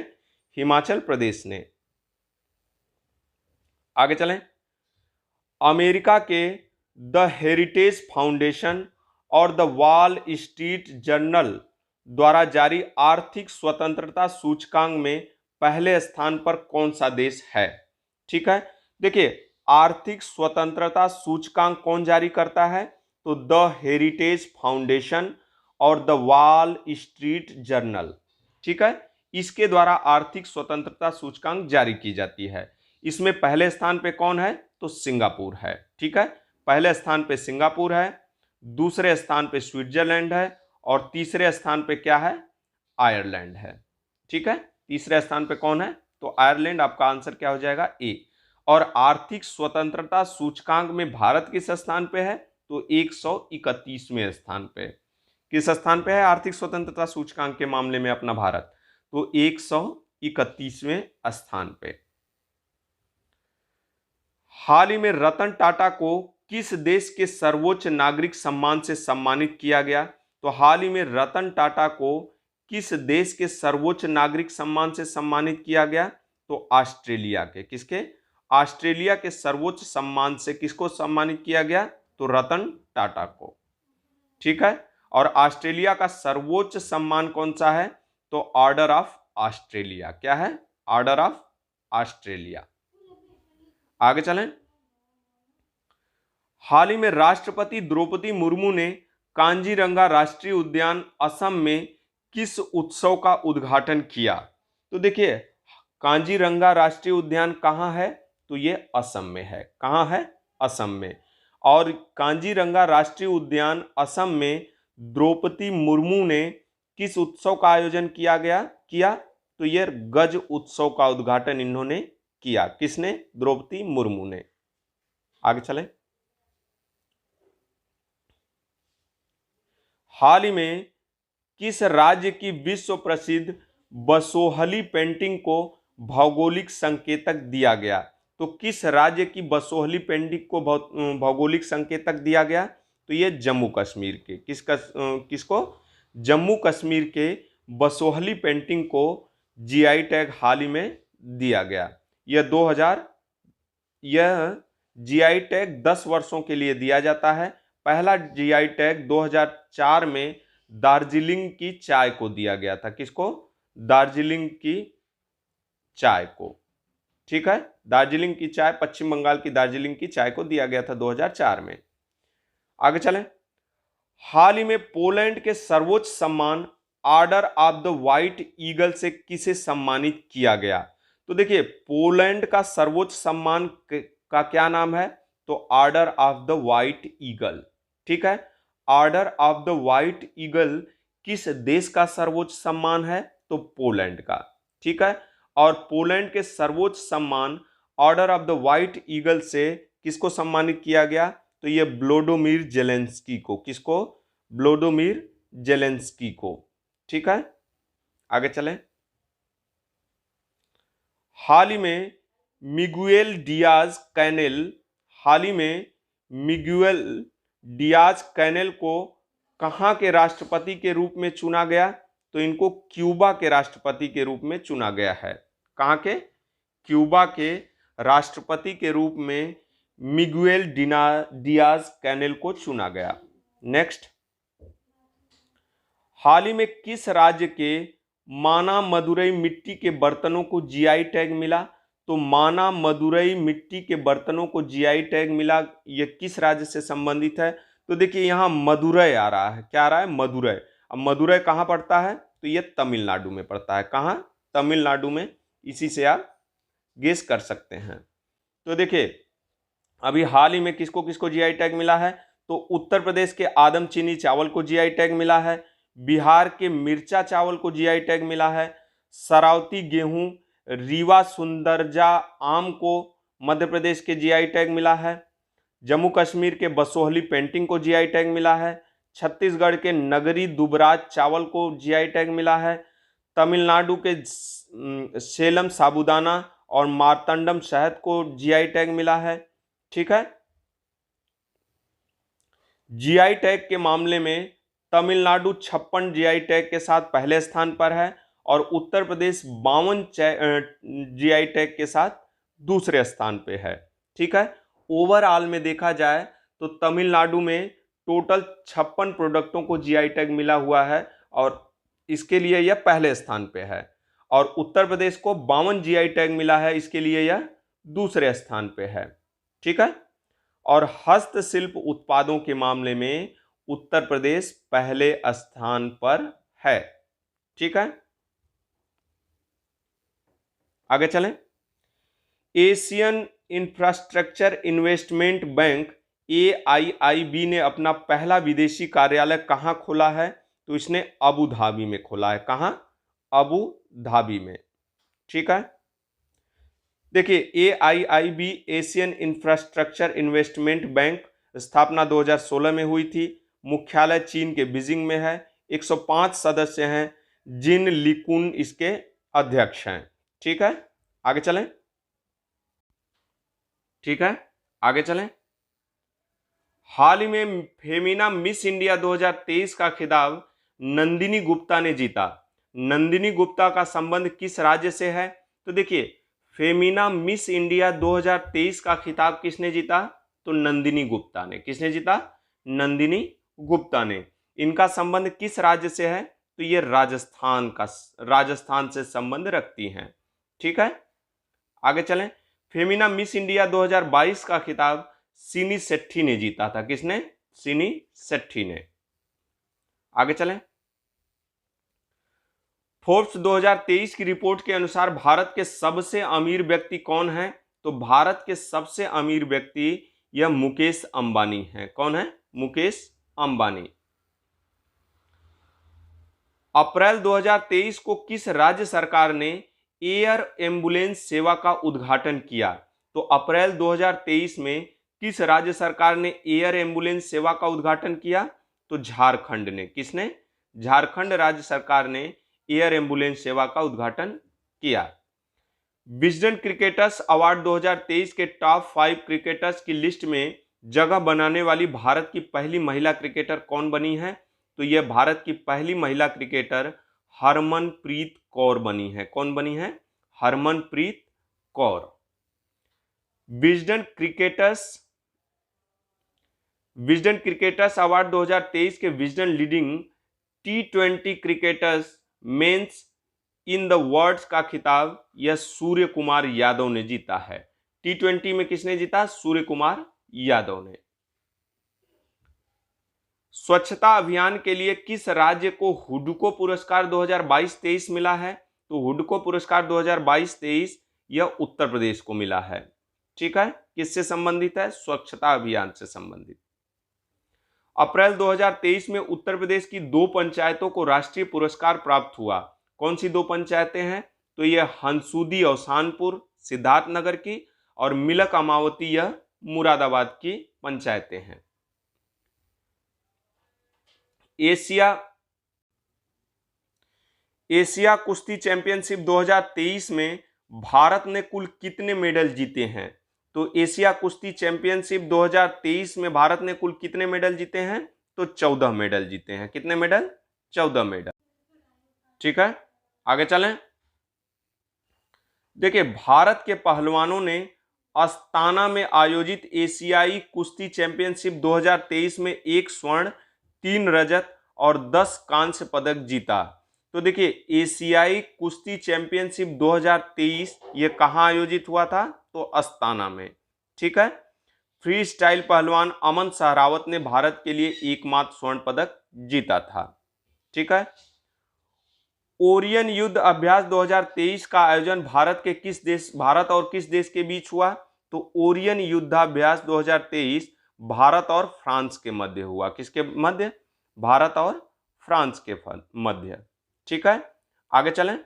हिमाचल प्रदेश ने। आगे चलें। अमेरिका के द हेरिटेज फाउंडेशन और द वॉल स्ट्रीट जर्नल द्वारा जारी आर्थिक स्वतंत्रता सूचकांक में पहले स्थान पर कौन सा देश है? ठीक है, देखिए आर्थिक स्वतंत्रता सूचकांक कौन जारी करता है? तो द हेरिटेज फाउंडेशन और द वॉल स्ट्रीट जर्नल। ठीक है, इसके द्वारा आर्थिक स्वतंत्रता सूचकांक जारी की जाती है। इसमें पहले स्थान पे कौन है? तो सिंगापुर है। ठीक है, पहले स्थान पे सिंगापुर है, दूसरे स्थान पे स्विट्जरलैंड है और तीसरे स्थान पे क्या है? आयरलैंड है। ठीक है, तीसरे स्थान पे कौन है? तो आयरलैंड। आपका आंसर क्या हो जाएगा? ए। और आर्थिक स्वतंत्रता सूचकांक में भारत किस स्थान पे है? तो 131वें स्थान पे। किस स्थान पे है आर्थिक स्वतंत्रता सूचकांक के मामले में अपना भारत? तो 131वें स्थान पे। हाल ही में रतन टाटा को किस देश के सर्वोच्च नागरिक सम्मान से सम्मानित किया गया? तो हाल ही में रतन टाटा को किस देश के सर्वोच्च नागरिक सम्मान से सम्मानित किया गया? तो ऑस्ट्रेलिया के। किसके? ऑस्ट्रेलिया के सर्वोच्च सम्मान से किसको सम्मानित किया गया? तो रतन टाटा को। ठीक है, और ऑस्ट्रेलिया का सर्वोच्च सम्मान कौन सा है? तो ऑर्डर ऑफ ऑस्ट्रेलिया। क्या है? Order of Australia. आगे चलें। हाल ही में राष्ट्रपति द्रौपदी मुर्मू ने कांजीरंगा राष्ट्रीय उद्यान असम में किस उत्सव का उद्घाटन किया? तो देखिए कांजीरंगा राष्ट्रीय उद्यान कहाँ है? तो ये असम में है। कहाँ है? असम में। और कांजीरंगा राष्ट्रीय उद्यान असम में द्रौपदी मुर्मू ने किस उत्सव का आयोजन किया? तो ये गज उत्सव का उद्घाटन इन्होंने किया। किसने? द्रौपदी मुर्मू ने। आगे चलें। हाल ही में किस राज्य की विश्व प्रसिद्ध बसोहली पेंटिंग को भौगोलिक संकेतक दिया गया? तो किस राज्य की बसोहली पेंटिंग को भौगोलिक संकेतक दिया गया? तो ये जम्मू कश्मीर के। किसको? जम्मू कश्मीर के बसोहली पेंटिंग को जीआई टैग हाल ही में दिया गया। यह जीआई टैग 10 वर्षों के लिए दिया जाता है। पहला जीआई टैग 2004 में दार्जिलिंग की चाय को दिया गया था। किसको? दार्जिलिंग की चाय को। ठीक है, दार्जिलिंग की चाय, पश्चिम बंगाल की दार्जिलिंग की चाय को दिया गया था 2004 में। आगे चलें। हाल ही में पोलैंड के सर्वोच्च सम्मान order of the white eagle से किसे सम्मानित किया गया? तो देखिए पोलैंड का सर्वोच्च सम्मान का क्या नाम है? तो order of the white eagle. ठीक है, order of the white eagle किस देश का सर्वोच्च सम्मान है? तो पोलैंड का। ठीक है, और पोलैंड के सर्वोच्च सम्मान order of the white eagle से किसको सम्मानित किया गया? तो ये व्लोडोमिर जेलेंस्की को। किसको? व्लोडोमिर जेलेंस्की को। ठीक है, आगे चलें। हाल ही में मिगुएल डियाज कैनेल को कहां के राष्ट्रपति के रूप में चुना गया? तो इनको क्यूबा के राष्ट्रपति के रूप में चुना गया है। कहां के? क्यूबा के राष्ट्रपति के रूप में मिगुएल डियाज कैनेल को चुना गया। नेक्स्ट। हाल ही में किस राज्य के माना मदुरई मिट्टी के बर्तनों को जीआई टैग मिला? तो माना मदुरई मिट्टी के बर्तनों को जीआई टैग मिला, यह किस राज्य से संबंधित है? तो देखिए यहाँ मदुरई आ रहा है, क्या आ रहा है? मदुरई। अब मदुरई कहाँ पड़ता है? तो यह तमिलनाडु में पड़ता है। कहाँ? तमिलनाडु में। इसी से आप गेस कर सकते हैं। तो देखिए अभी हाल ही में किसको किसको जीआई टैग मिला है? तो उत्तर प्रदेश के आदमचीनी चावल को जीआई टैग मिला है, बिहार के मिर्चा चावल को जीआई टैग मिला है, सरावती गेहूं, रीवा सुंदरजा आम को मध्य प्रदेश के जीआई टैग मिला है, जम्मू कश्मीर के बसोहली पेंटिंग को जीआई टैग मिला है, छत्तीसगढ़ के नगरी दुबराज चावल को जीआई टैग मिला है, तमिलनाडु के सेलम साबूदाना और मार्तंडम शहद को जीआई टैग मिला है। ठीक है, जीआई टैग के मामले में तमिलनाडु 56 जीआई टैग के साथ पहले स्थान पर है और उत्तर प्रदेश 52 जीआई टैग के साथ दूसरे स्थान पे है। ठीक है, ओवरऑल में देखा जाए तो तमिलनाडु में टोटल 56 प्रोडक्टों को जीआई टैग मिला हुआ है और इसके लिए यह पहले स्थान पे है, और उत्तर प्रदेश को 52 जीआई टैग मिला है, इसके लिए यह दूसरे स्थान पे है। ठीक है, और हस्तशिल्प उत्पादों के मामले में उत्तर प्रदेश पहले स्थान पर है। ठीक है, आगे चलें। Asian infrastructure investment bank AIIB ने अपना पहला विदेशी कार्यालय कहां खोला है? तो इसने अबू धाबी में खोला है। कहां? अबू धाबी में। ठीक है, देखिए AIIB Asian infrastructure investment bank स्थापना 2016 में हुई थी। मुख्यालय चीन के बीजिंग में है। 105 सदस्य हैं, जिन लिकुन इसके अध्यक्ष हैं। ठीक है, आगे चलें। ठीक है, आगे चलें। हाल ही में फेमिना मिस इंडिया 2023 का खिताब नंदिनी गुप्ता ने जीता। नंदिनी गुप्ता का संबंध किस राज्य से है? तो देखिए फेमिना मिस इंडिया 2023 का खिताब किसने जीता? तो नंदिनी गुप्ता ने। किसने जीता? नंदिनी गुप्ता ने। इनका संबंध किस राज्य से है? तो ये राजस्थान से संबंध रखती हैं। ठीक है, आगे चलें। फेमिना मिस इंडिया 2022 का खिताब सिनी सेट्टी ने जीता था। किसने? सिनी सेट्टी ने। आगे चलें। फोर्ब्स 2023 की रिपोर्ट के अनुसार भारत के सबसे अमीर व्यक्ति कौन है? तो भारत के सबसे अमीर व्यक्ति यह मुकेश अंबानी है। कौन है? मुकेश अंबानी। अप्रैल 2023 को किस राज्य सरकार ने एयर एम्बुलेंस सेवा का उद्घाटन किया? तो अप्रैल 2023 में किस राज्य सरकार ने एयर एम्बुलेंस सेवा का उद्घाटन किया? तो झारखंड ने। किसने? झारखंड राज्य सरकार ने एयर एम्बुलेंस सेवा का उद्घाटन किया। विजडन क्रिकेटर्स अवार्ड 2023 के टॉप 5 क्रिकेटर्स की लिस्ट में जगह बनाने वाली भारत की पहली महिला क्रिकेटर कौन बनी है? तो यह भारत की पहली महिला क्रिकेटर हरमनप्रीत कौर बनी है। कौन बनी है? Harmanpreet Kaur. Wisden cricketers award 2023 के Wisden leading T20 cricketers men's in the world का खिताब यह सूर्य कुमार यादव ने जीता है। T20 में किसने जीता? सूर्य कुमार यादव ने। स्वच्छता अभियान के लिए किस राज्य को हुडको पुरस्कार 2022-23 मिला है? तो हुडको पुरस्कार 2022-23 यह उत्तर प्रदेश को मिला है। ठीक है, किससे संबंधित है? स्वच्छता अभियान से संबंधित। अप्रैल 2023 में उत्तर प्रदेश की 2 पंचायतों को राष्ट्रीय पुरस्कार प्राप्त हुआ। कौन सी 2 पंचायतें हैं? तो यह हंसुदी अवसानपुर सिद्धार्थनगर की और मिलक अमावती यह मुरादाबाद की पंचायतें हैं। एशिया कुश्ती चैंपियनशिप 2023 में भारत ने कुल कितने मेडल जीते हैं? तो एशिया कुश्ती चैंपियनशिप 2023 में भारत ने कुल कितने मेडल जीते हैं? तो 14 मेडल जीते हैं। कितने मेडल? 14 मेडल। ठीक है, आगे चलें। देखिए भारत के पहलवानों ने अस्ताना में आयोजित एशियाई कुश्ती चैंपियनशिप 2023 में 1 स्वर्ण, 3 रजत और 10 कांस्य पदक जीता। तो देखिए एशियाई कुश्ती चैंपियनशिप 2023 ये कहाँ आयोजित हुआ था? तो अस्ताना में। ठीक है। फ्री स्टाइल पहलवान अमन सहरावत ने भारत के लिए एकमात्र स्वर्ण पदक जीता था। ठीक है। ओरियन युद्ध अभ्यास 2023 का आयोजन भारत और किस देश के बीच हुआ? तो ओरियन युद्धाभ्यास 2023 भारत और फ्रांस के मध्य हुआ। किसके मध्य? भारत और फ्रांस के मध्य। ठीक है। आगे चलें।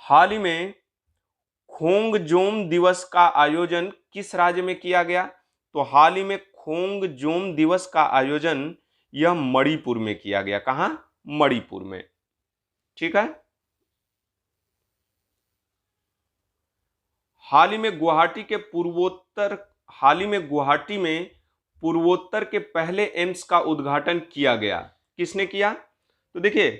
हाल ही में खोंगजोम दिवस का आयोजन किस राज्य में किया गया? तो हाल ही में खोंगजोम दिवस का आयोजन यह मणिपुर में किया गया। कहां? मणिपुर में। ठीक है। हाल ही में गुवाहाटी में पूर्वोत्तर के पहले एम्स का उद्घाटन किया गया। किसने किया? तो देखिए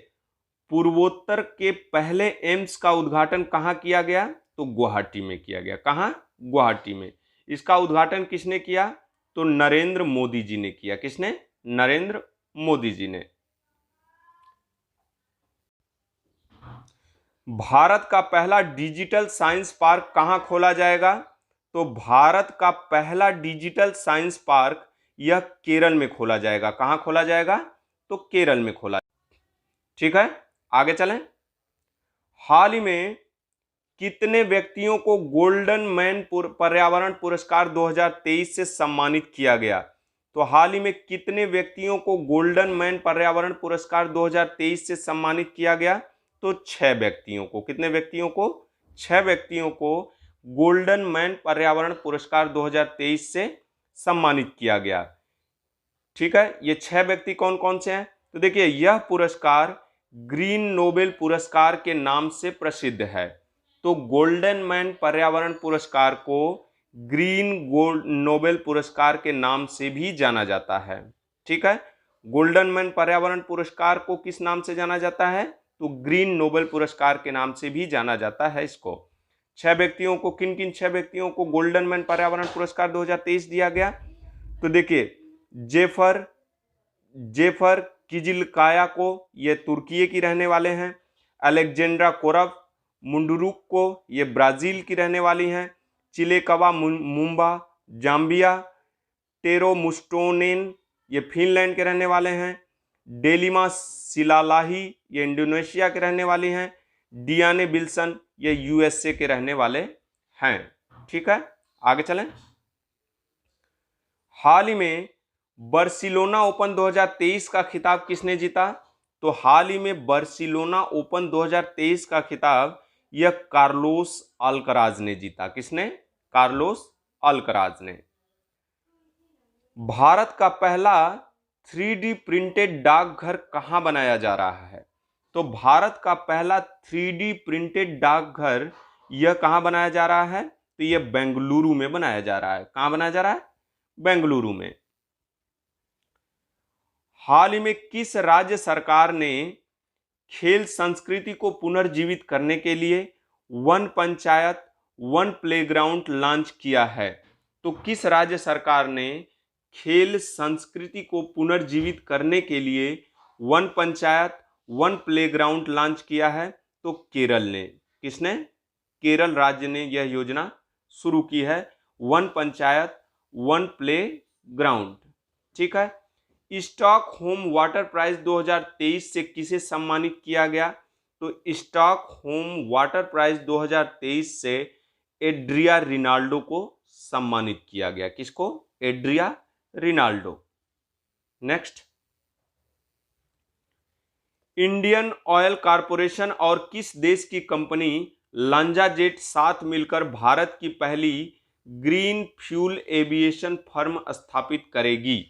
पूर्वोत्तर के पहले एम्स का उद्घाटन कहां किया गया? तो गुवाहाटी में किया गया। कहां? गुवाहाटी में। इसका उद्घाटन किसने किया? तो नरेंद्र मोदी जी ने किया। किसने? नरेंद्र मोदी जी ने। भारत का पहला डिजिटल साइंस पार्क कहां खोला जाएगा? तो भारत का पहला डिजिटल साइंस पार्क यह केरल में खोला जाएगा। कहां खोला जाएगा? तो केरल में खोला। ठीक है। आगे चलें। हाल ही में कितने व्यक्तियों को गोल्डन मैन पर्यावरण पुरस्कार 2023 से सम्मानित किया गया? तो हाल ही में कितने व्यक्तियों को गोल्डन मैन पर्यावरण पुरस्कार 2023 से सम्मानित किया गया? तो 6 व्यक्तियों को। कितने व्यक्तियों को? 6 व्यक्तियों को गोल्डन मैन पर्यावरण पुरस्कार 2023 से सम्मानित किया गया। ठीक है। ये 6 व्यक्ति कौन कौन से हैं? तो देखिए यह पुरस्कार ग्रीन नोबेल पुरस्कार के नाम से प्रसिद्ध है। तो गोल्डन मैन पर्यावरण पुरस्कार को ग्रीन नोबेल पुरस्कार के नाम से भी जाना जाता है। ठीक है। गोल्डन मैन पर्यावरण पुरस्कार को किस नाम से जाना जाता है? तो ग्रीन नोबेल पुरस्कार के नाम से भी जाना जाता है इसको। 6 व्यक्तियों को, किन किन 6 व्यक्तियों को गोल्डन मैन पर्यावरण पुरस्कार 2023 दिया गया? तो देखिए जेफर किजिलकाया को, ये तुर्की की रहने वाले हैं। अलेक्जेंड्रा कोरव मुंडरुक को, ये ब्राजील की रहने वाली हैं। चिलेकवा मुंबा जाम्बिया। टेरो मुस्टोनेन ये फिनलैंड के रहने वाले हैं। डेलिमा सिलालाही ये इंडोनेशिया के रहने वाली हैं। डियाने विल्सन ये यूएसए के रहने वाले हैं। ठीक है। आगे चलें। हाल ही में बार्सिलोना ओपन 2023 का खिताब किसने जीता? तो हाल ही में बार्सिलोना ओपन 2023 का खिताब यह कार्लोस अल्कराज ने जीता। किसने? कार्लोस अल्कराज ने। भारत का पहला 3D प्रिंटेड डाकघर कहां बनाया जा रहा है? तो भारत का पहला 3D प्रिंटेड डाकघर यह कहां बनाया जा रहा है? तो यह बेंगलुरु में बनाया जा रहा है। कहां बनाया जा रहा है? बेंगलुरु में। हाल ही में किस राज्य सरकार ने खेल संस्कृति को पुनर्जीवित करने के लिए one panchayat one playground launch किया है? तो किस राज्य सरकार ने खेल संस्कृति को पुनर्जीवित करने के लिए one panchayat one playground launch किया है? तो केरल ने। किसने? केरल राज्य ने यह योजना शुरू की है, one panchayat one play ground. ठीक है। स्टॉकहोम वाटर प्राइज 2023 से किसे सम्मानित किया गया? तो स्टॉकहोम वाटर प्राइज 2023 से एड्रिया रिनाल्डो को सम्मानित किया गया। किसको? Adria Rinaldo. Next. Indian Oil Corporation और किस देश की कंपनी लांजाजेट साथ मिलकर भारत की पहली ग्रीन फ्यूल एविएशन फर्म स्थापित करेगी?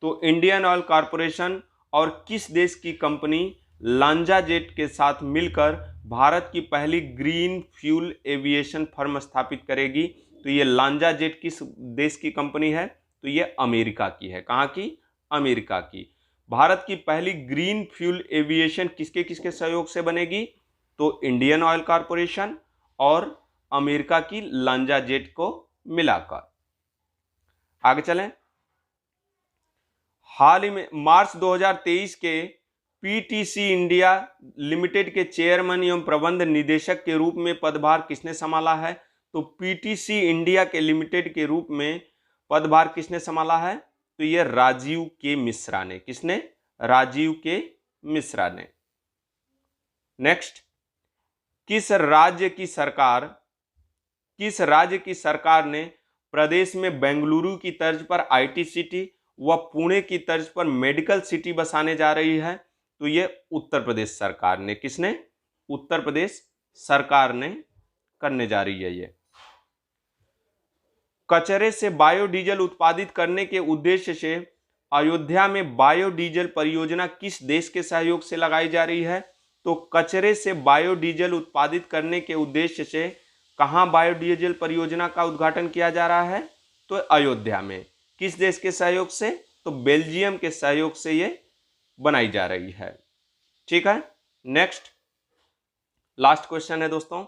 तो इंडियन ऑयल कॉरपोरेशन और किस देश की कंपनी लांजाजेट के साथ मिलकर भारत की पहली ग्रीन फ्यूल एविएशन फर्म स्थापित करेगी? तो ये लांजाजेट किस देश की कंपनी है? तो ये अमेरिका की है। कहाँ की? अमेरिका की। भारत की पहली ग्रीन फ्यूल एविएशन किसके किसके सहयोग से बनेगी? तो इंडियन ऑयल कॉरपोरेशन और अमेरिका की लांजाजेट को मिलाकर। आगे चलें। हाल ही में मार्च 2023 के पीटीसी इंडिया लिमिटेड के चेयरमैन एवं प्रबंध निदेशक के रूप में पदभार किसने संभाला है? तो पीटीसी इंडिया के लिमिटेड के रूप में पदभार किसने संभाला है? तो यह राजीव के मिश्रा ने। किसने? राजीव के मिश्रा ने। नेक्स्ट, किस राज्य की सरकार ने प्रदेश में बेंगलुरु की तर्ज पर आईटी सिटी व पुणे की तर्ज पर मेडिकल सिटी बसाने जा रही है? तो यह उत्तर प्रदेश सरकार ने। किसने? उत्तर प्रदेश सरकार ने करने जा रही है ये। कचरे से बायोडीजल उत्पादित करने के उद्देश्य से अयोध्या में बायोडीजल परियोजना किस देश के सहयोग से लगाई जा रही है? तो कचरे से बायोडीजल उत्पादित करने के उद्देश्य से कहां बायोडीजल परियोजना का उद्घाटन किया जा रहा है? तो अयोध्या में। किस देश के सहयोग से? तो बेल्जियम के सहयोग से ये बनाई जा रही है। ठीक है। नेक्स्ट, लास्ट क्वेश्चन है दोस्तों,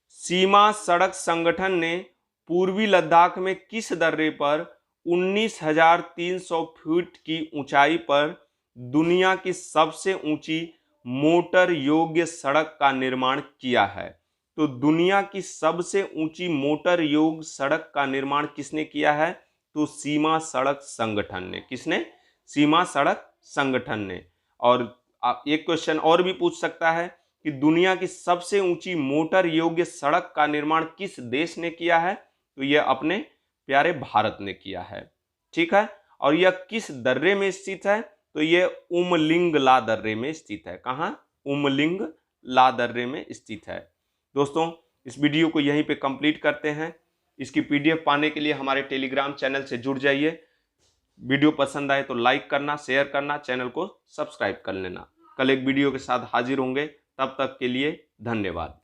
सीमा सड़क संगठन ने पूर्वी लद्दाख में किस दर्रे पर 19,300 फीट की ऊंचाई पर दुनिया की सबसे ऊंची मोटर योग्य सड़क का निर्माण किया है? तो दुनिया की सबसे ऊंची मोटर योग्य सड़क का निर्माण किसने किया है? तो सीमा सड़क संगठन ने। किसने? सीमा सड़क संगठन ने। और एक क्वेश्चन और भी पूछ सकता है कि दुनिया की सबसे ऊंची मोटर योग्य सड़क का निर्माण किस देश ने किया है? तो यह अपने प्यारे भारत ने किया है। ठीक है। और यह किस दर्रे में स्थित है? तो यह उमलिंगला दर्रे में स्थित है। कहां? उमलिंगला दर्रे में स्थित है। दोस्तों, इस वीडियो को यहीं पे कंप्लीट करते हैं। इसकी पीडीएफ पाने के लिए हमारे टेलीग्राम चैनल से जुड़ जाइए। वीडियो पसंद आए तो लाइक करना, शेयर करना, चैनल को सब्सक्राइब कर लेना। कल एक वीडियो के साथ हाजिर होंगे, तब तक के लिए धन्यवाद।